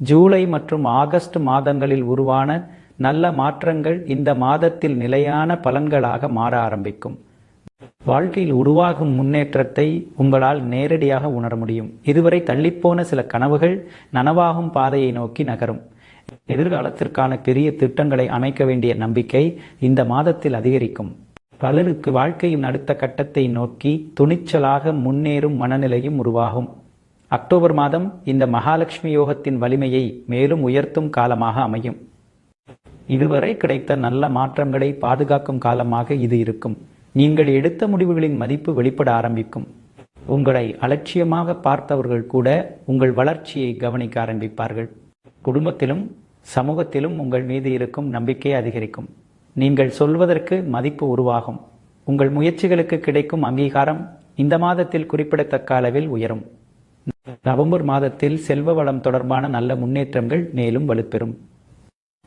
ஜூலை மற்றும் ஆகஸ்ட் மாதங்களில் உருவான நல்ல மாற்றங்கள் இந்த மாதத்தில் நிலையான பலன்களாக மாற ஆரம்பிக்கும். வாழ்க்கையில் உருவாகும் முன்னேற்றத்தை உங்களால் நேரடியாக உணர முடியும். இதுவரை தள்ளிப்போன சில கனவுகள் நனவாகும் பாதையை நோக்கி நகரும். எதிர்காலத்திற்கான பெரிய திட்டங்களை அமைக்க வேண்டிய நம்பிக்கை இந்த மாதத்தில் அதிகரிக்கும். பலருக்கு வாழ்க்கையின் அடுத்த கட்டத்தை நோக்கி துணிச்சலாக முன்னேறும் மனநிலையும் உருவாகும். அக்டோபர் மாதம் இந்த மகாலட்சுமி யோகத்தின் வலிமையை மேலும் உயர்த்தும் காலமாக அமையும். இதுவரை கிடைத்த நல்ல மாற்றங்களை பாதுகாக்கும் காலமாக இது இருக்கும். நீங்கள் எடுத்த முடிவுகளின் மதிப்பு வெளிப்பட ஆரம்பிக்கும். உங்களை அலட்சியமாக பார்த்தவர்கள் கூட உங்கள் வளர்ச்சியை கவனிக்க ஆரம்பிப்பார்கள். குடும்பத்திலும் சமூகத்திலும் உங்கள் மீது இருக்கும் நம்பிக்கை அதிகரிக்கும். நீங்கள் சொல்வதற்கு மதிப்பு உருவாகும். உங்கள் முயற்சிகளுக்கு கிடைக்கும் அங்கீகாரம் இந்த மாதத்தில் குறிப்பிடத்தக்க அளவில் உயரும். நவம்பர் மாதத்தில் செல்வ வளம் தொடர்பான நல்ல முன்னேற்றங்கள் மேலும் வலுப்பெறும்.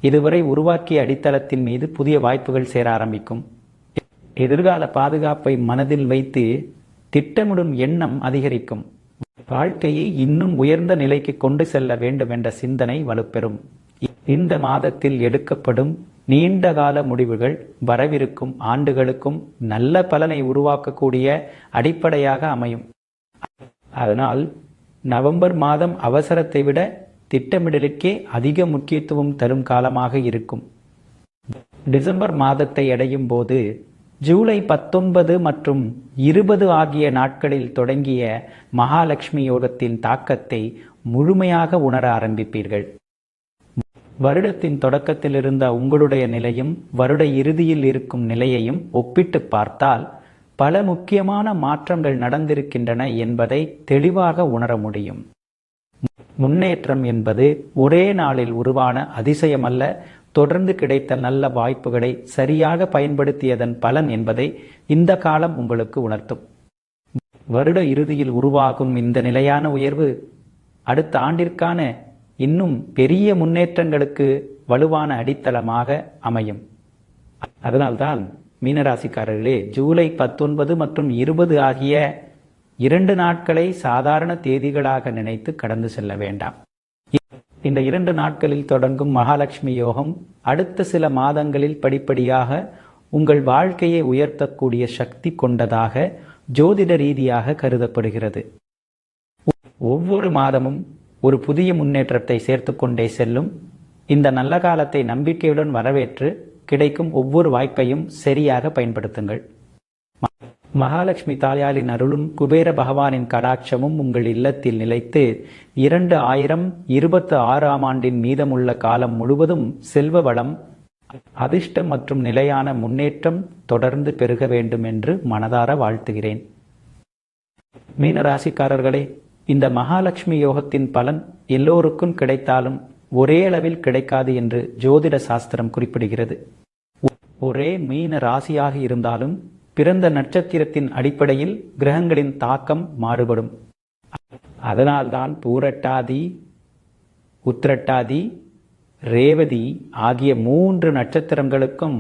இதுவரை உருவாக்கிய அடித்தளத்தின் மீது புதிய வாய்ப்புகள் சேர ஆரம்பிக்கும். எதிர்கால பாதுகாப்பை மனதில் வைத்து திட்டமிடும் எண்ணம் அதிகரிக்கும். வாழ்க்கையை இன்னும் உயர்ந்த நிலைக்கு கொண்டு செல்ல வேண்டும் என்ற சிந்தனை வலுப்பெறும். இந்த மாதத்தில் எடுக்கப்படும் நீண்டகால முடிவுகள் வரவிருக்கும் ஆண்டுகளுக்கும் நல்ல பலனை உருவாக்கக்கூடிய அடிப்படையாக அமையும். அதனால் நவம்பர் மாதம் அவசரத்தை விட திட்டமிடலுக்கே அதிக முக்கியத்துவம் தரும் காலமாக இருக்கும். டிசம்பர் மாதத்தை அடையும் போது ஜூலை 19 மற்றும் 20 ஆகிய நாட்களில் தொடங்கிய மகாலட்சுமி யோகத்தின் தாக்கத்தை முழுமையாக உணர ஆரம்பிப்பீர்கள். வருடத்தின் தொடக்கத்தில் இருந்த உங்களுடைய நிலையும் வருட இறுதியில் இருக்கும் நிலையையும் ஒப்பிட்டு பார்த்தால் பல முக்கியமான மாற்றங்கள் நடந்திருக்கின்றன என்பதை தெளிவாக உணர முடியும். முன்னேற்றம் என்பது ஒரே நாளில் உருவான அதிசயமல்ல, தொடர்ந்து கிடைத்த நல்ல வாய்ப்புகளை சரியாக பயன்படுத்தியதன் பலன் என்பதை இந்த காலம் உங்களுக்கு உணர்த்தும். வருட இறுதியில் உருவாகும் இந்த நிலையான உயர்வு அடுத்த ஆண்டிற்கான இன்னும் பெரிய முன்னேற்றங்களுக்கு வலுவான அடித்தளமாக அமையும். அதனால்தான் மீனராசிக்காரர்களே, ஜூலை 19 மற்றும் 20 ஆகிய 2 நாட்களை சாதாரண தேதிகளாக நினைத்து கடந்து செல்ல வேண்டாம். இந்த 2 நாட்களில் தொடங்கும் மகாலட்சுமி யோகம் அடுத்த சில மாதங்களில் படிப்படியாக உங்கள் வாழ்க்கையை உயர்த்தக்கூடிய சக்தி கொண்டதாக ஜோதிட ரீதியாக கருதப்படுகிறது. ஒவ்வொரு மாதமும் ஒரு புதிய முன்னேற்றத்தை சேர்த்து கொண்டே செல்லும். இந்த நல்ல காலத்தை நம்பிக்கையுடன் வரவேற்று கிடைக்கும் ஒவ்வொரு வாய்ப்பையும் சரியாக பயன்படுத்துங்கள். மகாலட்சுமி தாயாரின் அருளும் குபேர பகவானின் கடாட்சமும் உங்கள் இல்லத்தில் நிலைத்து 2026ஆம் ஆண்டின் மீதமுள்ள காலம் முழுவதும் செல்வ வளம், அதிர்ஷ்டம் மற்றும் நிலையான முன்னேற்றம் தொடர்ந்து பெருக வேண்டும் என்று மனதார வாழ்த்துகிறேன். மீனராசிக்காரர்களே, இந்த மகாலட்சுமி யோகத்தின் பலன் எல்லோருக்கும் கிடைத்தாலும் ஒரே அளவில் கிடைக்காது என்று ஜோதிட சாஸ்திரம் குறிப்பிடுகிறது. ஒரே மீன ராசியாக இருந்தாலும் பிறந்த நட்சத்திரத்தின் அடிப்படையில் கிரகங்களின் தாக்கம் மாறுபடும். அதனால்தான் பூரட்டாதி, உத்திரட்டாதி, ரேவதி ஆகிய 3 நட்சத்திரங்களுக்கும்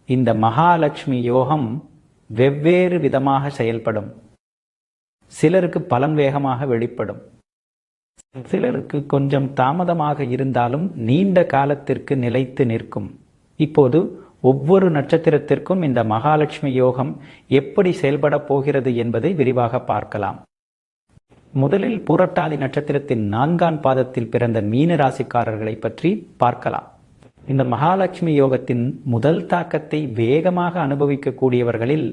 இந்த மகாலட்சுமி யோகம் வெவ்வேறு விதமாக செயல்படும். சிலருக்கு பலன் வேகமாக வெளிப்படும், சிலருக்கு கொஞ்சம் தாமதமாக இருந்தாலும் நீண்ட காலத்திற்கு நிலைத்து நிற்கும். இப்போது ஒவ்வொரு நட்சத்திரத்திற்கும் இந்த மகாலட்சுமி யோகம் எப்படி செயல்பட போகிறது என்பதை விரிவாக பார்க்கலாம். முதலில் பூரட்டாதி நட்சத்திரத்தின் 4ஆம் பாதத்தில் பிறந்த மீன ராசிக்காரர்களை பற்றி பார்க்கலாம். இந்த மகாலட்சுமி யோகத்தின் முதல் தாக்கத்தை வேகமாக அனுபவிக்கக்கூடியவர்களில்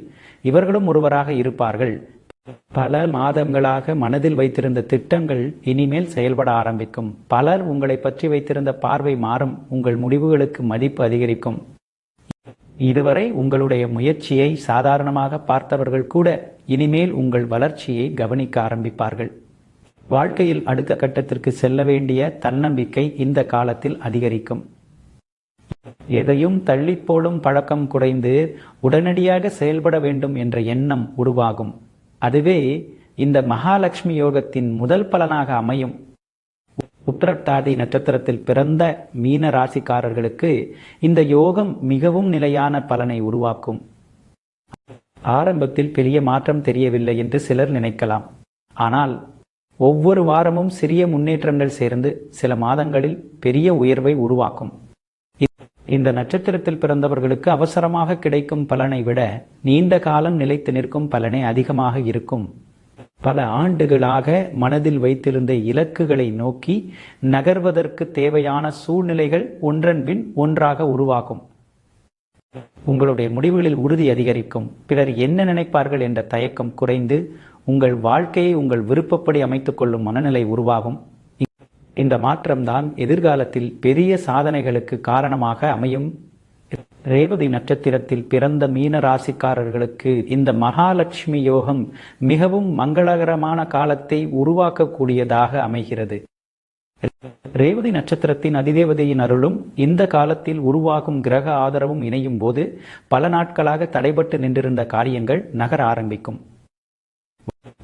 இவர்களும் ஒருவராக இருப்பார்கள். பல மாதங்களாக மனதில் வைத்திருந்த திட்டங்கள் இனிமேல் செயல்பட ஆரம்பிக்கும். பலர் உங்களை பற்றி வைத்திருந்த பார்வை மாறும். உங்கள் முடிவுகளுக்கு மதிப்பு அதிகரிக்கும். இதுவரை உங்களுடைய முயற்சியை சாதாரணமாக பார்த்தவர்கள் கூட இனிமேல் உங்கள் வளர்ச்சியை கவனிக்க ஆரம்பிப்பார்கள். வாழ்க்கையில் அடுத்த கட்டத்திற்கு செல்ல வேண்டிய தன்னம்பிக்கை இந்த காலத்தில் அதிகரிக்கும். எதையும் தள்ளி போடும் பழக்கம் குறைந்து உடனடியாக செயல்பட வேண்டும் என்ற எண்ணம் உருவாகும். அதுவே இந்த மகாலட்சுமி யோகத்தின் முதல் பலனாக அமையும். உத்திரட்டாதி நட்சத்திரத்தில் பிறந்த மீன ராசிக்காரர்களுக்கு இந்த யோகம் மிகவும் நிலையான பலனை உருவாக்கும். ஆரம்பத்தில் பெரிய மாற்றம் தெரியவில்லை என்று சிலர் நினைக்கலாம். ஆனால் ஒவ்வொரு வாரமும் சிறிய முன்னேற்றங்கள் சேர்ந்து சில மாதங்களில் பெரிய உயர்வை உருவாக்கும். இந்த நட்சத்திரத்தில் பிறந்தவர்களுக்கு அவசரமாக கிடைக்கும் பலனை விட நீண்ட காலம் நிலைத்து நிற்கும் பலனே அதிகமாக இருக்கும். பல ஆண்டுகளாக மனதில் வைத்திருந்த இலக்குகளை நோக்கி நகர்வதற்கு தேவையான சூழ்நிலைகள் ஒன்றன் பின் ஒன்றாக உருவாகும். உங்களுடைய முடிவுகளில் உறுதி அதிகரிக்கும். பிறர் என்ன நினைப்பார்கள் என்ற தயக்கம் குறைந்து உங்கள் வாழ்க்கையை உங்கள் விருப்பப்படி அமைத்துக் கொள்ளும் மனநிலை உருவாகும். இந்த மாற்றம்தான் எதிர்காலத்தில் பெரிய சாதனைகளுக்கு காரணமாக அமையும். ரேவதி நட்சத்திரத்தில் பிறந்த மீன ராசிக்காரர்களுக்கு இந்த மகாலட்சுமி யோகம் மிகவும் மங்களகரமான காலத்தை உருவாக்கக்கூடியதாக அமைகிறது. ரேவதி நட்சத்திரத்தின் அதிதேவதையின் அருளும் இந்த காலத்தில் உருவாகும் கிரக ஆதரவும் இணையும் போது பல நாட்களாக தடைபட்டு நின்றிருந்த காரியங்கள் நகர ஆரம்பிக்கும்.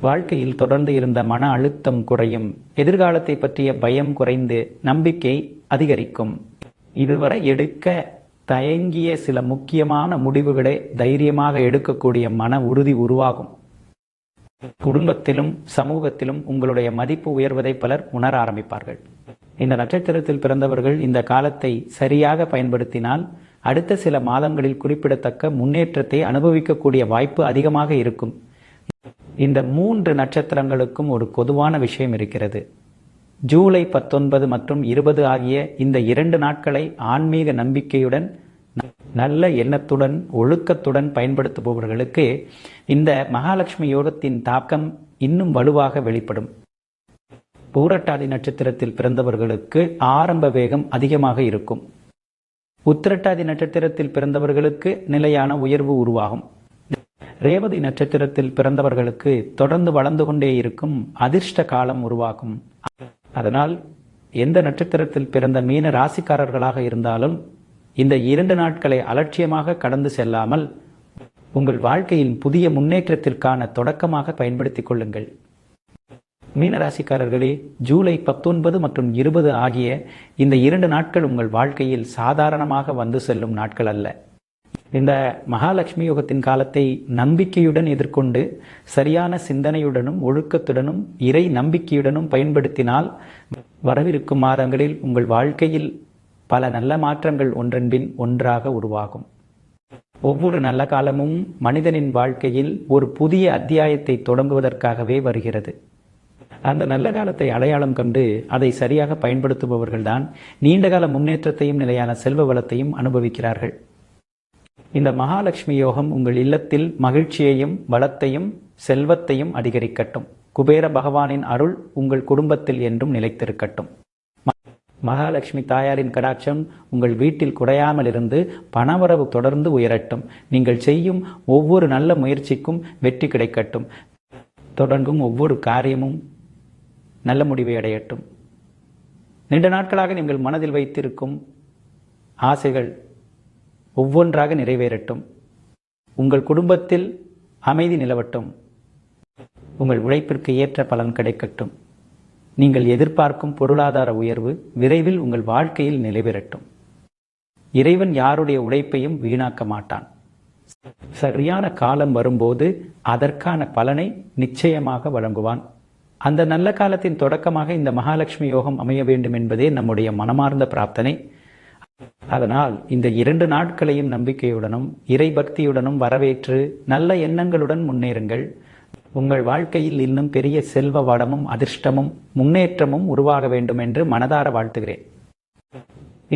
வாழ்க்கையில் தொடர்ந்து இருந்த மன அழுத்தம் குறையும். எதிர்காலத்தை பற்றிய பயம் குறைந்து நம்பிக்கை அதிகரிக்கும். இதுவரை எடுக்க தயங்கிய சில முக்கியமான முடிவுகளை தைரியமாக எடுக்கக்கூடிய மன உறுதி உருவாகும். குடும்பத்திலும் சமூகத்திலும் உங்களுடைய மதிப்பு உயர்வதை பலர் உணர ஆரம்பிப்பார்கள். இந்த நட்சத்திரத்தில் பிறந்தவர்கள் இந்த காலத்தை சரியாக பயன்படுத்தினால் அடுத்த சில மாதங்களில் குறிப்பிடத்தக்க முன்னேற்றத்தை அனுபவிக்கக்கூடிய வாய்ப்பு அதிகமாக இருக்கும். இந்த 3 நட்சத்திரங்களுக்கும் ஒரு பொதுவான விஷயம் இருக்கிறது. ஜூலை 19 மற்றும் 20 ஆகிய இந்த 2 நாட்களை ஆன்மீக நம்பிக்கையுடன் நல்ல எண்ணத்துடன் ஒழுக்கத்துடன் பயன்படுத்துபவர்களுக்கு இந்த மகாலட்சுமி யோகத்தின் தாக்கம் இன்னும் வலுவாக வெளிப்படும். பூரட்டாதி நட்சத்திரத்தில் பிறந்தவர்களுக்கு ஆரம்ப வேகம் அதிகமாக இருக்கும். உத்திரட்டாதி நட்சத்திரத்தில் பிறந்தவர்களுக்கு நிலையான உயர்வு உருவாகும். ரேவதி நட்சத்திரத்தில் பிறந்தவர்களுக்கு தொடர்ந்து வளர்ந்து கொண்டே இருக்கும் அதிர்ஷ்ட காலம் உருவாகும். அதனால் எந்த நட்சத்திரத்தில் பிறந்த மீன ராசிக்காரர்களாக இருந்தாலும் இந்த 2 நாட்களை அலட்சியமாக கடந்து செல்லாமல் உங்கள் வாழ்க்கையின் புதிய முன்னேற்றத்திற்கான தொடக்கமாக பயன்படுத்திக் கொள்ளுங்கள். மீனராசிக்காரர்களே, ஜூலை 19 மற்றும் 20 ஆகிய இந்த 2 நாட்கள் உங்கள் வாழ்க்கையில் சாதாரணமாக வந்து செல்லும் நாட்கள் அல்ல. இந்த மகாலட்சுமி யோகத்தின் காலத்தை நம்பிக்கையுடன் எதிர்கொண்டு சரியான சிந்தனையுடனும் ஒழுக்கத்துடனும் இறை நம்பிக்கையுடனும் பயன்படுத்தினால் வரவிருக்கும் மாதங்களில் உங்கள் வாழ்க்கையில் பல நல்ல மாற்றங்கள் ஒன்றன்பின் ஒன்றாக உருவாகும். ஒவ்வொரு நல்ல காலமும் மனிதனின் வாழ்க்கையில் ஒரு புதிய அத்தியாயத்தை தொடங்குவதற்காகவே வருகிறது. அந்த நல்ல காலத்தை அடையாளம் கண்டு அதை சரியாக பயன்படுத்துபவர்கள்தான் நீண்டகால முன்னேற்றத்தையும் நிலையான செல்வ வளத்தையும் அனுபவிக்கிறார்கள். இந்த மகாலட்சுமி யோகம் உங்கள் இல்லத்தில் மகிழ்ச்சியையும் வளத்தையும் செல்வத்தையும் அதிகரிக்கட்டும். குபேர பகவானின் அருள் உங்கள் குடும்பத்தில் என்றும் நிலைத்திருக்கட்டும். மகாலட்சுமி தாயாரின் கடாட்சம் உங்கள் வீட்டில் குறையாமல் இருந்து பணவரவு தொடர்ந்து உயரட்டும். நீங்கள் செய்யும் ஒவ்வொரு நல்ல முயற்சிக்கும் வெற்றி கிடைக்கட்டும். தொடங்கும் ஒவ்வொரு காரியமும் நல்ல முடிவை அடையட்டும். நீண்ட நாட்களாக நீங்கள் மனதில் வைத்திருக்கும் ஆசைகள் ஒவ்வொன்றாக நிறைவேறட்டும். உங்கள் குடும்பத்தில் அமைதி நிலவட்டும். உங்கள் உழைப்பிற்கு ஏற்ற பலன் கிடைக்கட்டும். நீங்கள் எதிர்பார்க்கும் பொருளாதார உயர்வு விரைவில் உங்கள் வாழ்க்கையில் நிலைபெறட்டும். இறைவன் யாருடைய உழைப்பையும் வீணாக்க மாட்டான். சரியான காலம் வரும்போது அதற்கான பலனை நிச்சயமாக வழங்குவான். அந்த நல்ல காலத்தின் தொடக்கமாக இந்த மகாலட்சுமி யோகம் அமைய வேண்டும் என்பதே நம்முடைய மனமார்ந்த பிரார்த்தனை. அதனால் இந்த 2 நாட்களையும் நம்பிக்கையுடனும் இறை பக்தியுடனும் வரவேற்று நல்ல எண்ணங்களுடன் முன்னேறுங்கள். உங்கள் வாழ்க்கையில் இன்னும் பெரிய செல்வ வளமும் அதிர்ஷ்டமும் முன்னேற்றமும் உருவாக வேண்டும் என்று மனதார வாழ்த்துகிறேன்.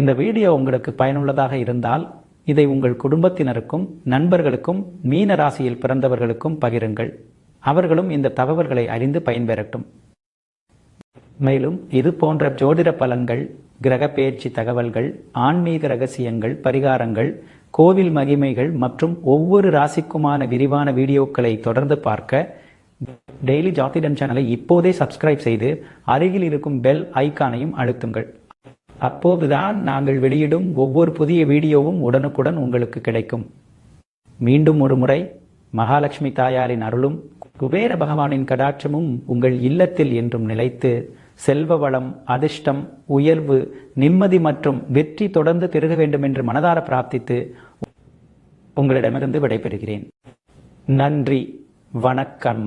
இந்த வீடியோ உங்களுக்கு பயனுள்ளதாக இருந்தால் இதை உங்கள் குடும்பத்தினருக்கும் நண்பர்களுக்கும் மீன ராசியில் பிறந்தவர்களுக்கும் பகிருங்கள். அவர்களும் இந்த தகவல்களை அறிந்து பயன்பெறட்டும். மேலும் இது போன்ற ஜோதிட பலன்கள், கிரக பெயர்ச்சி தகவல்கள், ஆன்மீக ரகசியங்கள், பரிகாரங்கள், கோவில் மகிமைகள் மற்றும் ஒவ்வொரு ராசிக்குமான விரிவான வீடியோக்களை தொடர்ந்து பார்க்க டெய்லி ஜோதிடம் சேனலை இப்போதே சப்ஸ்கிரைப் செய்து அருகில் இருக்கும் பெல் ஐகானையும் அழுத்துங்கள். அப்போதுதான் நாங்கள் வெளியிடும் ஒவ்வொரு புதிய வீடியோவும் உடனுக்குடன் உங்களுக்கு கிடைக்கும். மீண்டும் ஒரு முறை மகாலட்சுமி தாயாரின் அருளும் குபேர பகவானின் கடாட்சமும் உங்கள் இல்லத்தில் என்றும் நிலைத்து செல்வ வளம், அதிர்ஷ்டம், உயர்வு, நிம்மதி மற்றும் வெற்றி தொடர்ந்து பெருக வேண்டும் என்று மனதார பிரார்த்தித்து உங்களிடமிருந்து விடைபெறுகிறேன். நன்றி, வணக்கம்.